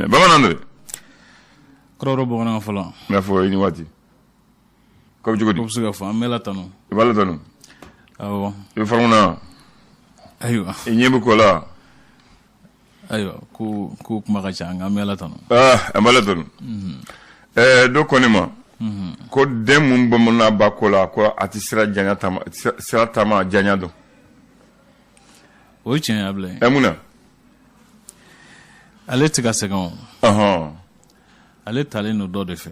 bamanan de Kroro bɔgɔna fɔlɔ n'a fɔ ni waati ko cogo di ko se ka fɔ an bɛ la tanu i b'a la tanu awɔ i faruna ayiwa i ɲɛ bɛ ko la ayiwa ko kuma ka ca nka an bɛ la tanu an b'a la tanu dɔ ko ne ma ko den mun bamanan ba ko la ko a tɛ sira taama janya dɔn o ye tiɲɛ ye Ablaye mun na ale tɛ ka sɛgɛn o ale talen don dɔ de fɛ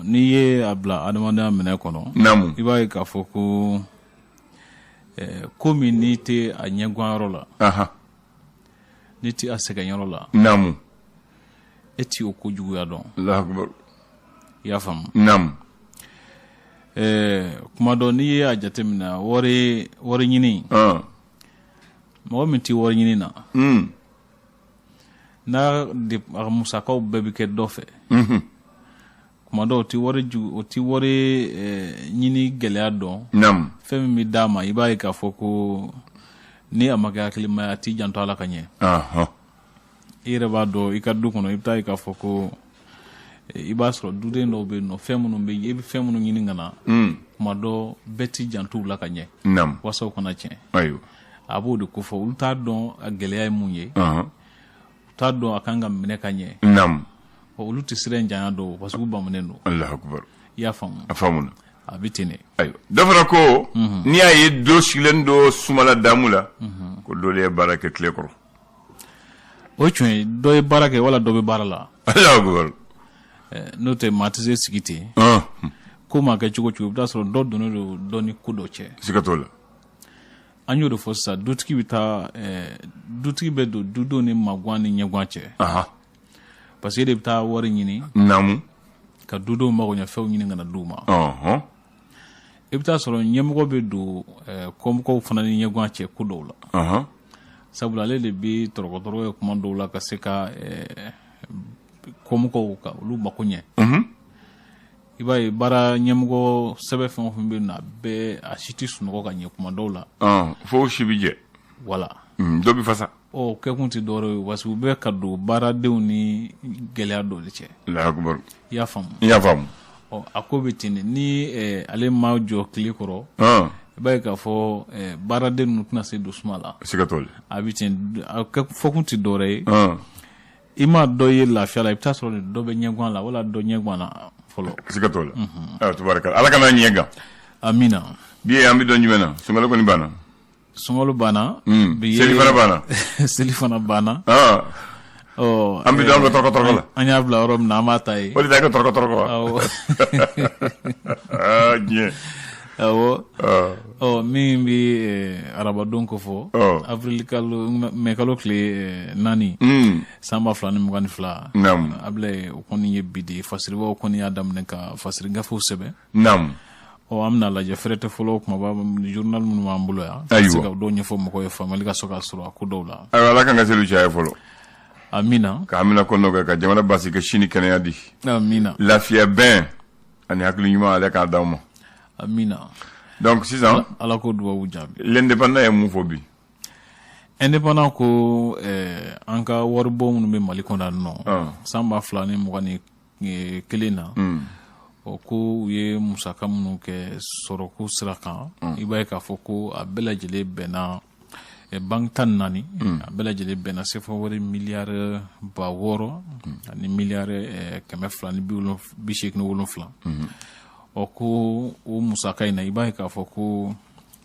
n'i ye a bila adamadenya minɛ kɔnɔ naamu i b'a ye k'a fɔ ko ko min n'i tɛ a ɲɛguanyɔrɔ la n'i tɛ a sɛgɛnyɔrɔ la naamu e t'i o kojuguya dɔn Allahu akbar i y'a faamu naamu kuma dɔ n'i ye a jateminɛ wari ɲini mɔgɔ min tɛ wari ɲini na n'a a musakaw bɛɛ bɛ kɛ dɔ fɛ kuma dɔ o tɛ wari ɲini gɛlɛya dɔn fɛn min bɛ d'a ma i b'a ye k'a fɔ ko ni a ma kɛ hakilimaya a t'i janto a la ka ɲɛ i yɛrɛ b'a dɔn i ka du kɔnɔ i bɛ taa ye k'a fɔ ko i b'a sɔrɔ duden dɔw bɛ yen nɔ fɛn minnu bɛ yen i bɛ fɛn minnu ɲini ka na kuma dɔ bɛɛ t'i janto u la ka ɲɛ walasa u kana tiɲɛ a b'o de ko fɔ olu t'a dɔn a gɛlɛya ye mun ye u t'a dɔn a kan ka minɛ ka ɲɛ olu tɛ sira in janya dɔw parce que u bamunen don Allahu akbar i y'a faamu a faamuna a bɛ ten de ayiwa dɔ fana ko n'i y'a ye dɔ sigilen dɔ sumala damu la ko dɔ de ye baara kɛ tile kɔrɔ o ye tiɲɛ ye dɔ ye baara kɛ wala dɔ bɛ baara la Allahu akbar n'o tɛ maa tɛ se sigi ten ko maa kɛ cogo cogo i bɛ taa sɔrɔ dɔ donnen don dɔ ni ko dɔ cɛ siga t'o la an y'o de fɔ sisan dutigi bɛ taa dutigi bɛ don dudenw ni maguwan ni ɲɛguwan cɛ parce que e de bɛ taa wari ɲini naamu ka dudenw magoɲɛfɛnw ɲini ka na d'u ma i bɛ taa sɔrɔ ɲɛmɔgɔ bɛ don kɔmɔgɔw fana ni ɲɛguwan cɛ ko dɔw la sabula ale de bɛ tɔrɔgɔtɔrɔ ye kuma dɔw la ka se ka kɔmɔgɔw ka olu mako ɲɛ i b'a ye baara ɲɛmɔgɔ sɛbɛn fɛn o fɛn bɛ yen nɔ a bɛɛ a si tɛ sunɔgɔ ka ɲɛ kuma dɔw la fo si bɛ jɛ wala dɔ bɛ fasa kɛkun tɛ dɔwɛrɛ ye parce que u bɛ ka don baaradenw ni gɛlɛya dɔ de cɛ Allahu akbar i y'a faamu i y'a faamu a ko bɛ ten de ni ale ma jɔ tile kɔrɔ i b'a ye k'a fɔ baaraden ninnu tɛna se don suma la siga t'o la a bɛ ten a fɔkun tɛ dɔwɛrɛ ye i ma dɔ ye lafiya la i bɛ taa sɔrɔ dɔ bɛ ɲɛguwan la wala dɔ ɲɛguwan na fɔlɔ siga t'o la tubaarikala ala kana ɲɛ gan amina bi an bɛ dɔn jumɛn na sunkalo kɔni banna sunkalo banna seli fana banna seli fana banna an bɛ dɔn an ka tɔrɔkɔtɔrɔkɔ la an y'a bila yɔrɔ min na an b'a ta ye o de tɛ ka tɔrɔkɔtɔrɔkɔ wa diɲɛ awɔ min bɛ arabadon ko fɔ avril kalo mai kalo tile 4 san 2022 Ablaye o kɔni ye bi de fasiribaw kɔni y'a daminɛ ka fasiri gafew sɛbɛn an bɛna lajɛ fɛrɛ tɛ fɔlɔ kumaba journal minnu b'an bolo yan ka se ka dɔw ɲɛfɔ mɔgɔw ye faamuyali ka sɔrɔ ka sɔrɔ a ko dɔw la ala kan ka seli caya fɔlɔ amina ka amina kɔnɔ kɛ ka jamana basigi ka sini kɛnɛya di amina lafiya bɛn ani hakili ɲuman ale k'a d'aw ma amina donc sisan ala ko duwawu jaabi l'indépendant ye mun fɔ bi indépendant ko an ka waribɔ minnu bɛ mali kɔnɔ yan nɔ san 2021 na ko u ye musaka minnu kɛ sɔrɔko sira kan i b'a ye k'a fɔ ko a bɛɛ lajɛlen bɛnna banque 14 a bɛɛ lajɛlen bɛnna sefa wari miliyari 600 ani miliyari 287 ko o musaka in na i b'a ye k'a fɔ ko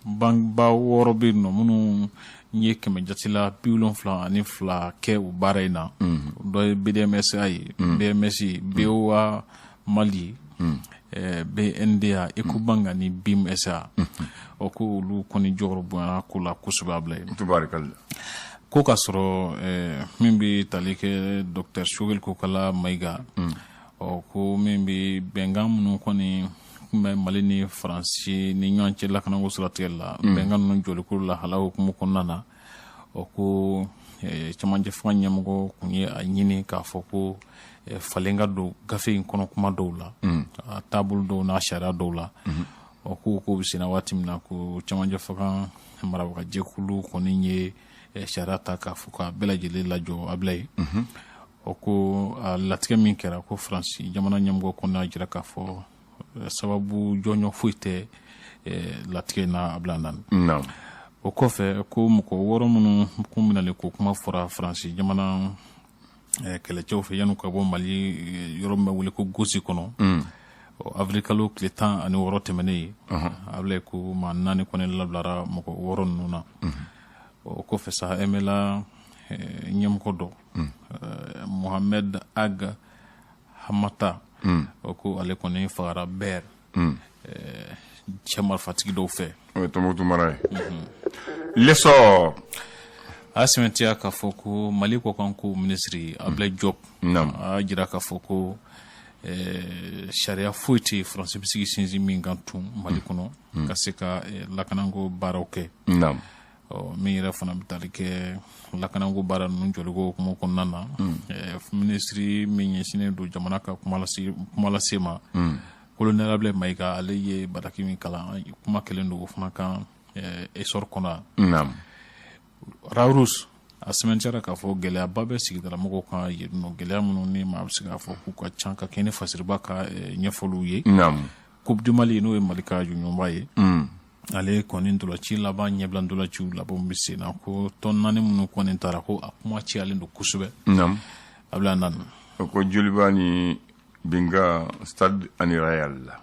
banque ba 6 bɛ yen nɔ minnu ye 100 jatila 72 kɛ o baara in na dɔ ye BDMSA ye BMS BOA Mali BNDA Ecobank ani BIMSA ko olu kɔni jɔyɔrɔ bonyana ko la kosɛbɛ Ablaye tubaarikala ko ka sɔrɔ min bɛ tali kɛ Dr Shogel Kokala Mayiga ko min bɛ bɛnkan minnu kɔni kun bɛ Mali ni Faransi ni ɲɔgɔn cɛ lakanako siratigɛ la bɛnkan ninnu jɔliko la hala hukumu kɔnɔna na ko cɛmancɛ fanga ɲɛmɔgɔ kun ye a ɲini k'a fɔ ko falen ka don gafe in kɔnɔ kuma dɔw la a taabolo dɔw n'a sariya dɔw la ko bɛ senna waati min na ko cɛmancɛ fanga marabagajɛkulu kɔni ye sariya ta k'a fɔ ka bɛɛ lajɛlen lajɔ Ablaye o ko a latigɛ min kɛra ko Faransi jamana ɲɛmɔgɔ kɔni y'a jira k'a fɔ sababu jɔnjɔn foyi tɛ latigɛ na Ablaye Nane o kɔfɛ ko mɔgɔ 6 minnu kun minɛlen ko kuma fɔra Faransi jamana kɛlɛcɛw fɛ yan'u ka bɔ Mali yɔrɔ min bɛ wele ko Gosi kɔnɔ avril kalo tile 16 tɛmɛnen ye Ablaye ko maa 4 kɔni labilara mɔgɔ 6 ninnu na o kɔfɛ sa MLA ɲɛmɔgɔ dɔ Mohamed Ag Hamata o ko ale kɔni fagara Ber cɛ marifatigi dɔw fɛ o ye Tɔnbukutu mara ye l'essor a sɛmɛntiya k'a fɔ ko Mali kɔkanko ministre Ablaye Diop a jira k'a fɔ ko sariya foyi tɛ Faransi bɛ sigi sinsin min kan tun Mali kɔnɔ ka se ka lakanako baaraw kɛ min yɛrɛ fana bɛ tali kɛ lakanako baara ninnu jɔliko kuma kɔnɔna na ministre min ɲɛsinnen don jamana ka kuma lase ma colonel Ablaye Mayiga ale ye bataki min kalan kuma kelen don o fana kan essor kɔnɔ Raourous a sɛmɛntiyara k'a fɔ gɛlɛyaba bɛ sigidala mɔgɔw kan yen nɔ gɛlɛya minnu ni maa bɛ se k'a fɔ k'u ka can ka kɛ ni fasiriba ka ɲɛfɔliw ye Coupe du Mali n'o ye Mali ka jɔnjɔnba ye ale kɔni dɔlɔci laban ɲɛbila dɔlɔciw laban bɛ sen na ko tɔn 4 minnu kɔni taara ko a kuma ciyalen don kosɛbɛ Ablaye Nane ko Joliba ni Binga Stade ani Royal la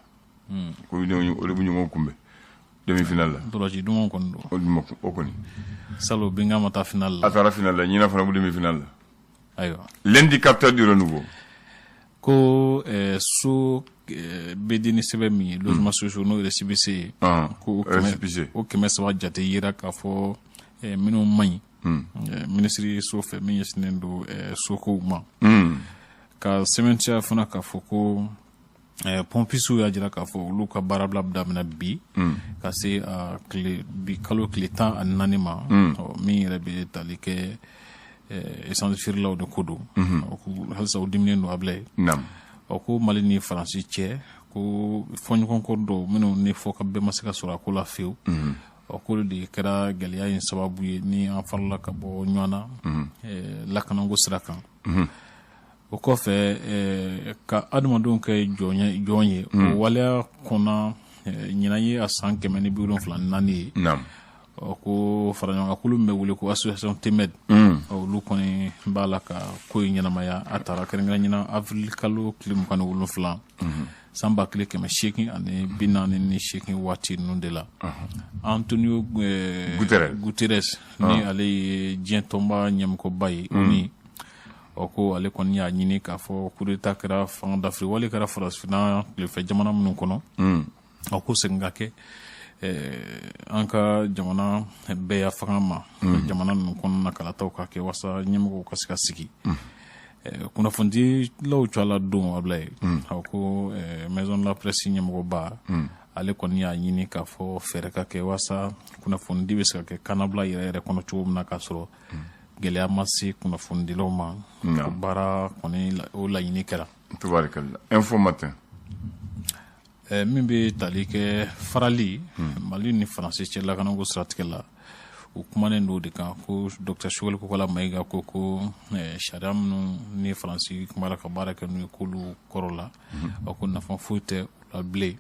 ko olu bɛ ɲɔgɔn kunbɛn demi-finale la dɔlɔci dumanw kɔni don o kɔni Salo Binga ma taa finale la a taara finale la ɲina fana bɛ demi-finale la ayiwa l'indicateur du renouveau ko so bedi ni sɛbɛn min ye logements sociaux n'o ye RCBC ye ko o 300 jate yira k'a fɔ minnu man ɲi ministre so fɛ min ɲɛsinnen don sokow ma ka sɛmɛntiya fana k'a fɔ ko pompisiw y'a jira k'a fɔ olu ka baarabila daminɛ bi ka se kalo tile 14 ma min yɛrɛ bɛ tali kɛ essence feerelaw de ko don halisa o diminen don Ablaye ko Mali ni Faransi cɛ ko fɔɲɔgɔnkɔ dɔw minnu ni fɔ ka bɛɛ ma se ka sɔrɔ a ko la fewu k'olu de kɛra gɛlɛya in sababu ye ni an farala ka bɔ ɲɔgɔn na lakanako sira kan o kɔfɛ ka adamadenw kɛ jɔn ye o waleya kɔnɔ ɲinan ye a san 174 ye ko faraɲɔgɔnkakulu min bɛ wele ko association Temed olu kɔni b'a la ka ko in ɲɛnamaya a taara kɛrɛnkɛrɛn avril kalo tile 27 san 1848 waati ninnu de la Antonio Guterres ni ale ye diɲɛ tɔnba ɲɛmɔgɔba ye ni ko ale kɔni y'a ɲini k'a fɔ coup d'état kɛra fanga d'Afrique wali kɛra farafinna tilefɛ jamana minnu kɔnɔ ko segin ka kɛ an ka jamana bɛɛ ya fanga ma jamana ninnu kɔnɔna kalataw ka kɛ wasa ɲɛmɔgɔw ka se ka sigi kunnafonidilaw cɔla don Ablaye ko maison de la presse ɲɛmɔgɔba ale kɔni y'a ɲini k'a fɔ fɛɛrɛ ka kɛ wasa kunnafonidi bɛ se ka kɛ kanabila yɛrɛ kɔnɔ cogo min na k'a sɔrɔ gɛlɛya ma se kunnafonidilaw ma baara kɔni o laɲini kɛra tubarikala info matin min bɛ tali kɛ farali Mali ni Faransi cɛ lakanako siratigɛ la o kumanen don de kan ko Dr Choguel Kokala Mayiga ko sariya minnu ni Faransi kumara ka baara kɛ n'u ye k'olu kɔrɔ la ko nafa foyi tɛ u la bilen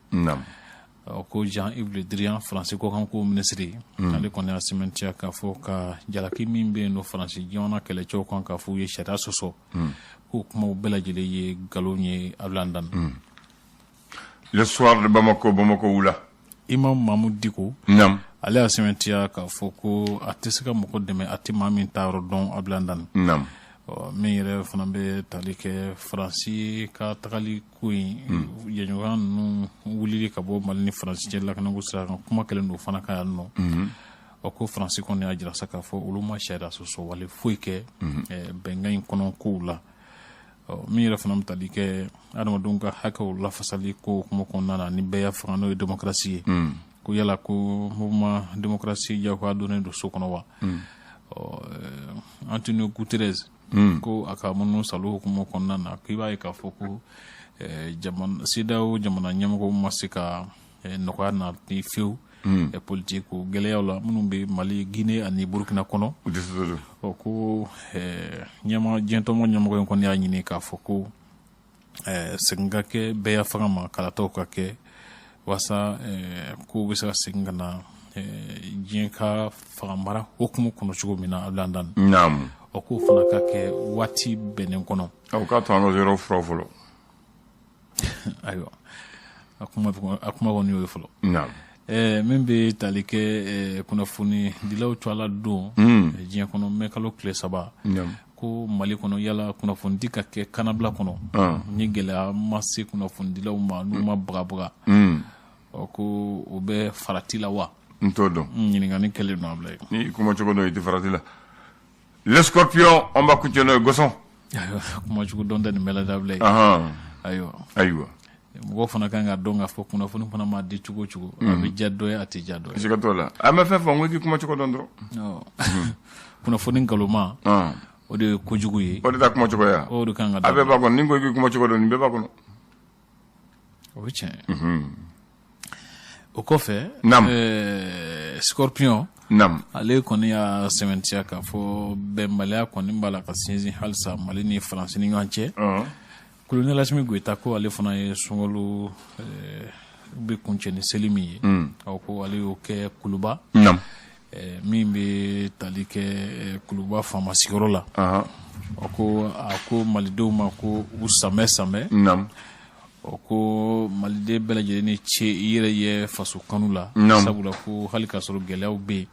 ko Jean-Yves Le Drian Faransi kɔkanko ministre ale kɔni y'a sɛmɛntiya k'a fɔ ka jalaki min bɛ yen no Faransi jamana kɛlɛcɛw kan k'a fɔ u ye sariya sɔsɔ k'o kumaw bɛɛ lajɛlen ye nkalon ye Ablaye Nane le soir de Bamako wula Imam Mahmoud Diko ale y'a sɛmɛntiya k'a fɔ ko a tɛ se ka mɔgɔ dɛmɛ a tɛ maa min ta yɔrɔ dɔn Ablaye Nane min yɛrɛ fana bɛ tali kɛ Faransi ka tagali ko in ɲɛɲɔgɔnya ninnu wulili ka bɔ Mali ni Faransi cɛ lakanako sira kan kuma kelen don fana ka yan nɔ ko Faransi kɔni y'a jira sa k'a fɔ olu ma sariya sɔsɔ wale foyi kɛ bɛnkan in kɔnɔ kow la min yɛrɛ fana bɛ tali kɛ adamadenw ka hakɛw lafasali ko kuma kɔnɔna na ni bɛɛ y'a fanga n'o ye démocratie ye ko yala ko mouvement démocratie jagoya donnen don so kɔnɔ wa Antonio Guterres ko a ka mununu salo hukumu kɔnɔna na k'i b'a ye k'a fɔ ko CEDEAO jamana ɲɛmɔgɔw ma se ka nɔgɔya nati fiyewu politique ko gɛlɛyaw la minnu bɛ Mali Guinée ani Burkina kɔnɔ o ko diɲɛtɔmɔ ɲɛmɔgɔ in kɔni y'a ɲini k'a fɔ ko segin ka kɛ bɛɛ ya fanga ma kalataw ka kɛ wasa ko bɛ se ka segin ka na diɲɛ ka fanga mara hukumu kɔnɔ cogo min na Abdulaye Andani o ko fana ka kɛ waati bɛnnen kɔnɔ o ka to an ka yɔrɔ fura fɔlɔ ayiwa a kuma kɔni y'o ye fɔlɔ min bɛ tali kɛ kunnafoni dilaw cɔla don diɲɛ kɔnɔ mɛ kalo tile 3 ko Mali kɔnɔ yala kunnafoni di ka kɛ kanabila kɔnɔ ni gɛlɛya ma se kunnafoni dilaw ma n'u ma bagabaga ko o bɛ farati la wa n t'o dɔn ɲininkali kɛlen don Ablaye ni kuma cogo dɔn i tɛ farati la les scorpions on va continuer n'o ye gɔsɔn kuma jugu dɔn tɛ nin bɛɛ la Ablaye ayiwa mɔgɔw fana kan ka dɔn k'a fɔ kunnafoni fana ma di cogo cogo a bɛ diya dɔ ye a tɛ diya dɔ ye siga t'o la an bɛ fɛn fɔ n ko i k'i kuma cogo dɔn dɔrɔn kunnafoni ngalonma o de ye kojugu ye o de ta kuma cogoya o de kan ka a bɛɛ b'a kɔnɔ ni n ko i k'i kuma cogo dɔn nin bɛɛ b'a kɔnɔ o ye tiɲɛ o kɔfɛ Scorpion ale kɔni y'a sɛmɛntiya k'a fɔ bɛnbaliya kɔni b'a la ka sinsin halisa Mali ni Faransi ni ɲɔgɔn cɛ Colonel Assimi Goïta ko ale fana ye sunkalo bɛ kuncɛ ni seli min ye ko ale y'o kɛ Kuluba min bɛ tali kɛ Kuluba faama sigiyɔrɔ la a ko malidenw ma ko u samɛ o ko maliden bɛɛ lajɛlen ni ce i yɛrɛ ye faso kanu la sabula ko hali k'a sɔrɔ gɛlɛyaw bɛ yen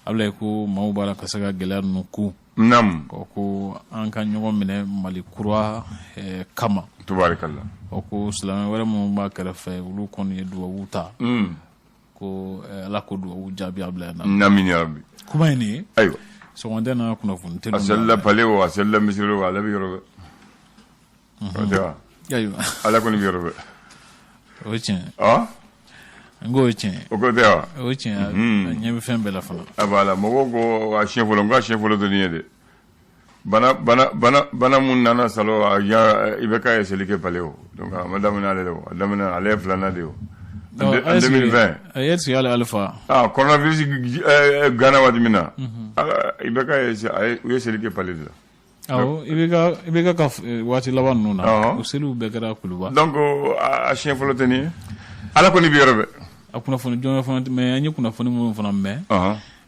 Ablaye ko maaw b'a la ka se ka gɛlɛya ninnu ku ko an ka ɲɔgɔn minɛ Mali kura kama tubaarikala ko silamɛ wɛrɛ minnu b'a kɛrɛfɛ olu kɔni ye duwawu ta ko Ala ko duwawu jaabi Ablaye amin ya rabbi kuma ye nin ye ayiwa sɔgɔmada n'a kunnafoni tɛ a selila pale o a selila misiri o ale bɛ yɔrɔ bɛɛ ayiwa Ala kɔni bɛ yɔrɔ bɛɛ o ye tiɲɛ n ko o ye tiɲɛ o ko tɛ wa o ye tiɲɛ a ɲɛ bɛ fɛn bɛɛ la fana a b'a la mɔgɔw ko a siɲɛ fɔlɔ n ko a siɲɛ fɔlɔ tɛ nin ye dɛ bana mun nana salo i bɛ k'a ye seli kɛ pale o donc a ma daminɛ ale de o a daminɛ ale ye filanan de o en 2020 est-ce que ale Alpha coronavirus gana waati min na i bɛ k'a ye u ye seli kɛ pale de la awɔ i bɛ ka waati laban ninnu na o seliw bɛɛ kɛra Kuluba donc a siɲɛ fɔlɔ tɛ nin ye Ala kɔni bɛ yɔrɔ bɛɛ a kunnafoni jɔn fana mais an ye kunnafoni minnu fana mɛn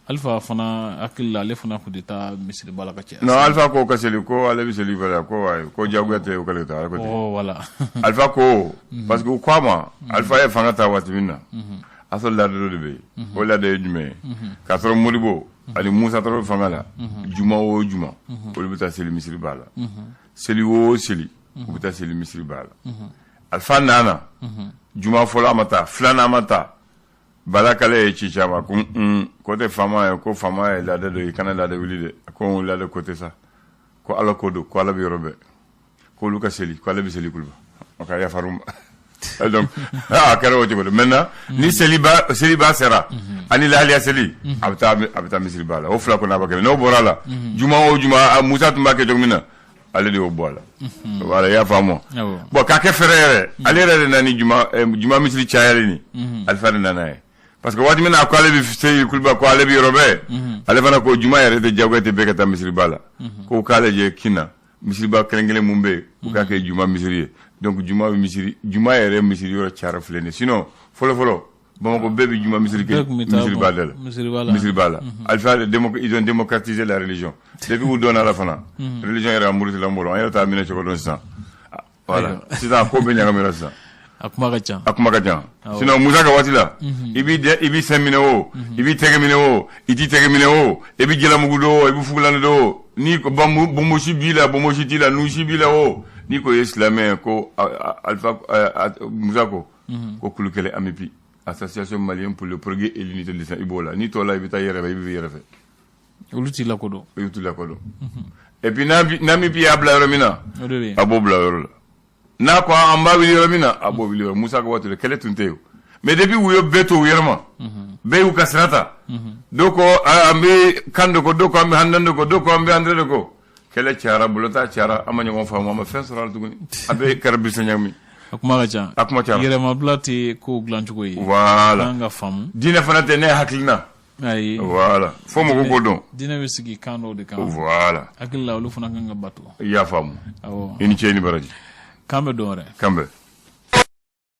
Alpha fana hakili la ale fana kun tɛ taa misiriba la ka caya non Alpha ko ka seli ko ale bɛ seli fɛ ko jagoya tɛ o k'ale ta voilà Alpha ko parce que u ko a ma Alpha ye fanga ta waati min na a sɔrɔ laada dɔ de bɛ yen o laada ye jumɛn ye k'a sɔrɔ Modibo ani Musa Tarawele fanga la juma o juma olu bɛ taa seli misiriba la seli o seli u bɛ taa seli misiriba la Alpha nana juma fɔlɔ a ma taa filanan a ma taa bala kale ye ci caman ko tɛ faama ye ko faama ye laada dɔ ye i kana laada wuli dɛ ko laada ko tɛ sa ko Ala ko don ko Ala bɛ yɔrɔ bɛɛ ko olu ka seli ko Ale bɛ seli Kuluba o ka yafaru ma donc a kɛra o cogo de maintenant ni seliba sera ani lahaliya seli a bɛ taa misiriba la o fila kɔni a b'a kɛ n'o bɔra la juma o juma Musa tun b'a kɛ cogo min na ale de y'o bɔ a la voilà i y'a faamu bon k'a kɛ fɛrɛ yɛrɛ ale yɛrɛ de nana ni juma misiri cayali ni Alpha de nana ye parce que waati min na ko ale bɛ seli Kuluba ko ale bɛ yɔrɔ bɛɛ ale fana ko juma yɛrɛ tɛ jagoya tɛ bɛɛ ka taa misiriba la ko k'ale je kina misiriba kelen-kelen mun bɛ yen u k'a kɛ juma misiri ye donc juma yɛrɛ misiri yɔrɔ cayara filɛ nin sinon fɔlɔ Bamako bɛɛ bɛ juma misiri kɛ misiriba la Alpha ils ont démocratisé la religion depuis u donna la fana religion yɛrɛ a murutila n bolo an yɛrɛ t'a minɛ cogo dɔn sisan voilà sisan ko bɛ ɲagamira sisan a kuma ka ca sinon Musa ka waati la i b'i sen minɛ o i b'i tɛgɛ minɛ o i t'i tɛgɛ minɛ o i b'i jalamugu don o i b'i fugulani don o ni bonbosi b'i la bonbosi t'i la nusi b'i la o ni ko ye silamɛ ko Alpha Musa ko kulu kɛlɛ AMIPI association malienne pour le progrès et l'unité de l'islam i b'o la n'i t'o la i bɛ taa yɛrɛ fɛ i bɛ yɛrɛ fɛ olu t'i lakodɔn et puis n'AMIPI y'a bila yɔrɔ min na a b'o bila yɔrɔ la n'a ko an b'a wuli yɔrɔ min na a b'o wuli yɔrɔ Musa ka waati la kɛlɛ tun tɛ yen mais depuis u ye bɛɛ to u yɛrɛ ma bɛɛ y'u ka sira ta dɔw ko an bɛ kan dɔ ko dɔw ko an bɛ handan dɔ ko dɔw ko an bɛ andre dɔ ko kɛlɛ cayara bolota cayara an ma ɲɔgɔn faamu an ma fɛn sɔrɔ a la tuguni a bɛɛ kɛra bisa ɲagami akuma ka ca akuma ca yɛrɛma bila tɛ ko dilan cogo ye voilà kan ka faamu diinɛ fana tɛ ne hakilina ayi voilà fo mɔgɔw k'o dɔn diinɛ bɛ sigi kan dɔw de kan voilà hakili la olu fana kan ka bato i y'a faamu awɔ i ni ce i ni baraji kan bɛ dɔn wɛrɛ kan bɛ